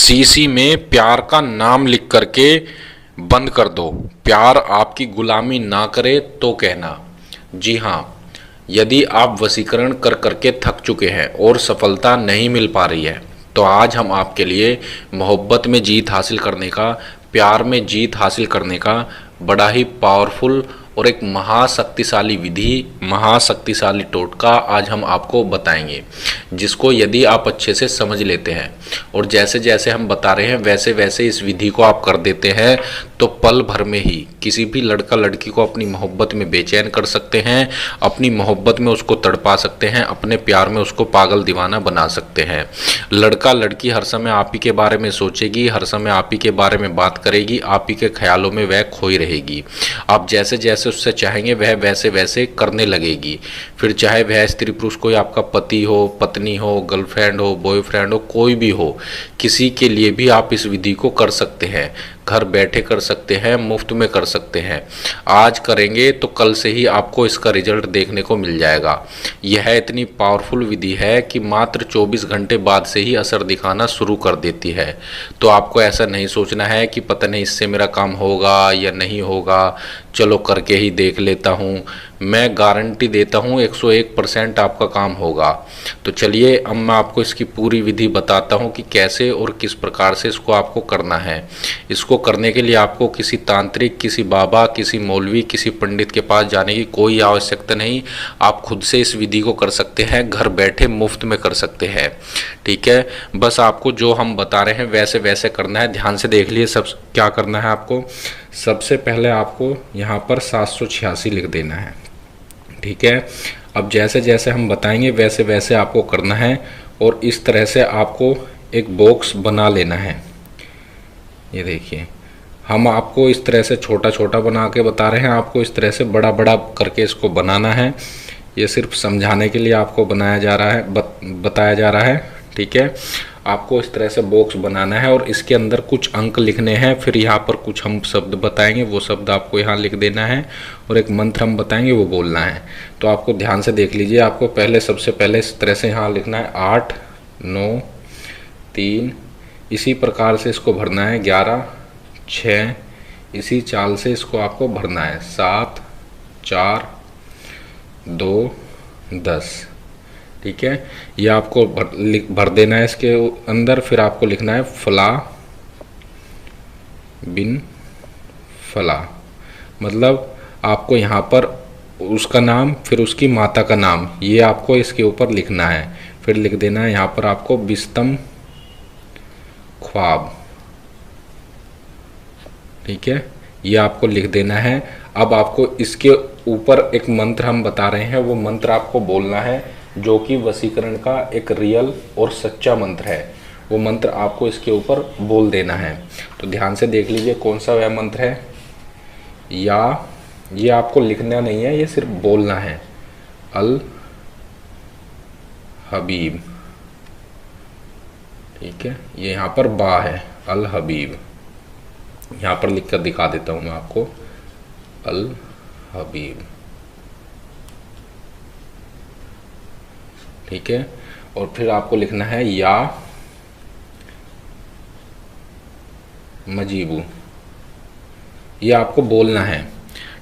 CC में प्यार का नाम लिख करके बंद कर दो। प्यार आपकी गुलामी ना करे तो कहना। जी हाँ, यदि आप वशीकरण कर करके थक चुके हैं और सफलता नहीं मिल पा रही है, तो आज हम आपके लिए मोहब्बत में जीत हासिल करने का, प्यार में जीत हासिल करने का बड़ा ही पावरफुल और एक महाशक्तिशाली विधि, महाशक्तिशाली टोटका आज हम आपको बताएंगे, जिसको यदि आप अच्छे से समझ लेते हैं और जैसे जैसे हम बता रहे हैं वैसे वैसे इस विधि को आप कर देते हैं, तो पल भर में ही किसी भी लड़का लड़की को अपनी मोहब्बत में बेचैन कर सकते हैं, अपनी मोहब्बत में उसको तड़पा सकते हैं, अपने प्यार में उसको पागल दीवाना बना सकते हैं। लड़का लड़की हर समय आप ही के बारे में सोचेगी, हर समय आप ही के बारे में बात करेगी, आप ही के ख्यालों में वह खोई रहेगी। आप जैसे जैसे उससे चाहेंगे वह वैसे वैसे करने लगेगी। फिर चाहे वह स्त्री पुरुष कोई आपका पति हो, पत्नी हो, गर्लफ्रेंड हो, बॉयफ्रेंड हो, कोई भी हो, किसी के लिए भी आप इस विधि को कर सकते हैं। घर बैठे कर सकते हैं, मुफ्त में कर सकते हैं। आज करेंगे तो कल से ही आपको इसका रिजल्ट देखने को मिल जाएगा। यह इतनी पावरफुल विधि है कि मात्र 24 घंटे बाद से ही असर दिखाना शुरू कर देती है। तो आपको ऐसा नहीं सोचना है कि पता नहीं इससे मेरा काम होगा या नहीं होगा, चलो करके ही देख लेता हूँ। मैं गारंटी देता हूँ 101% आपका काम होगा। तो चलिए अब मैं आपको इसकी पूरी विधि बताता हूँ कि कैसे और किस प्रकार से इसको आपको करना है। इसको करने के लिए आपको किसी तांत्रिक, किसी बाबा, किसी मौलवी, किसी पंडित के पास जाने की कोई आवश्यकता नहीं। आप खुद से इस विधि को कर सकते हैं, घर बैठे मुफ्त में कर सकते हैं। ठीक है, बस आपको जो हम बता रहे हैं वैसे वैसे करना है। ध्यान से देख लिए सब क्या करना है आपको। सबसे पहले आपको यहाँ पर 786 लिख देना है। ठीक है, अब जैसे जैसे हम बताएंगे वैसे वैसे आपको करना है और इस तरह से आपको एक बॉक्स बना लेना है। ये देखिए, हम आपको इस तरह से छोटा छोटा बना के बता रहे हैं, आपको इस तरह से बड़ा बड़ा करके इसको बनाना है। ये सिर्फ समझाने के लिए आपको बनाया जा रहा है, बताया जा रहा है। ठीक है, आपको इस तरह से बॉक्स बनाना है और इसके अंदर कुछ अंक लिखने हैं। फिर यहाँ पर कुछ हम शब्द बताएंगे, वो शब्द आपको यहाँ लिख देना है और एक मंत्र हम बताएंगे, वो बोलना है। तो आपको ध्यान से देख लीजिए। आपको पहले सबसे पहले इस तरह से यहाँ लिखना है 8 9 3, इसी प्रकार से इसको भरना है 11 6, इसी चाल से इसको आपको भरना है 7 4 2 10। ठीक है, ये आपको भर देना है इसके अंदर। फिर आपको लिखना है फला बिन फला, मतलब आपको यहाँ पर उसका नाम, फिर उसकी माता का नाम, ये आपको इसके ऊपर लिखना है। फिर लिख देना है यहाँ पर आपको बिस्तम ख्वाब। ठीक है, ये आपको लिख देना है। अब आपको इसके ऊपर एक मंत्र हम बता रहे हैं, वो मंत्र आपको बोलना है, जो कि वशीकरण का एक रियल और सच्चा मंत्र है। वो मंत्र आपको इसके ऊपर बोल देना है। तो ध्यान से देख लीजिए कौन सा वह मंत्र है। या ये आपको लिखना नहीं है, ये सिर्फ बोलना है। अल हबीब। ठीक है, ये यहाँ पर बा है, अल हबीब। यहाँ पर लिख कर दिखा देता हूँ मैं आपको, अल हबीब। ठीक है, और फिर आपको लिखना है या मजीबू। ये आपको बोलना है।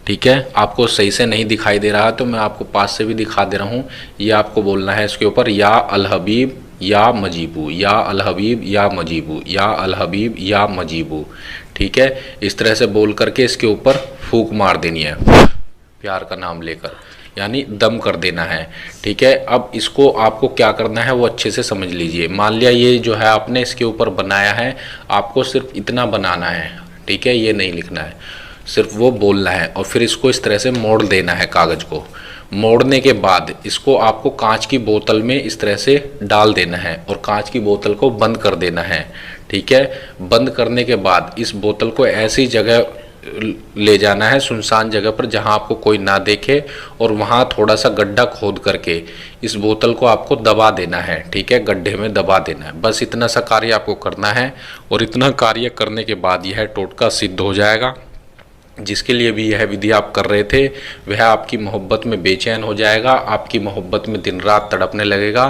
ठीक है, आपको सही से नहीं दिखाई दे रहा तो मैं आपको पास से भी दिखा दे रहा हूँ। ये आपको बोलना है इसके ऊपर, या अल हबीब या मजीबू, या अल हबीब या मजीबू, या अल हबीब या मजीबू। ठीक है, इस तरह से बोल करके इसके ऊपर फूंक मार देनी है, प्यार का नाम लेकर, यानी दम कर देना है। ठीक है, अब इसको आपको क्या करना है वो अच्छे से समझ लीजिए। मान लिया ये जो है आपने इसके ऊपर बनाया है, आपको सिर्फ इतना बनाना है। ठीक है, ये नहीं लिखना है, सिर्फ वो बोलना है। और फिर इसको इस तरह से मोड़ देना है, कागज को मोड़ने के बाद इसको आपको कांच की बोतल में इस तरह से डाल देना है और कांच की बोतल को बंद कर देना है। ठीक है, बंद करने के बाद इस बोतल को ऐसी जगह ले जाना है, सुनसान जगह पर, जहां आपको कोई ना देखे, और वहां थोड़ा सा गड्ढा खोद करके इस बोतल को आपको दबा देना है। ठीक है, गड्ढे में दबा देना है। बस इतना सा कार्य आपको करना है और इतना कार्य करने के बाद यह टोटका सिद्ध हो जाएगा। जिसके लिए भी यह विधि आप कर रहे थे वह आपकी मोहब्बत में बेचैन हो जाएगा, आपकी मोहब्बत में दिन रात तड़पने लगेगा।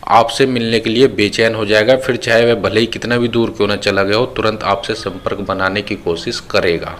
आपसे मिलने के लिए बेचैन हो जाएगा, फिर चाहे वह भले ही कितना भी दूर क्यों ना चला गया हो, तुरंत आपसे संपर्क बनाने की कोशिश करेगा।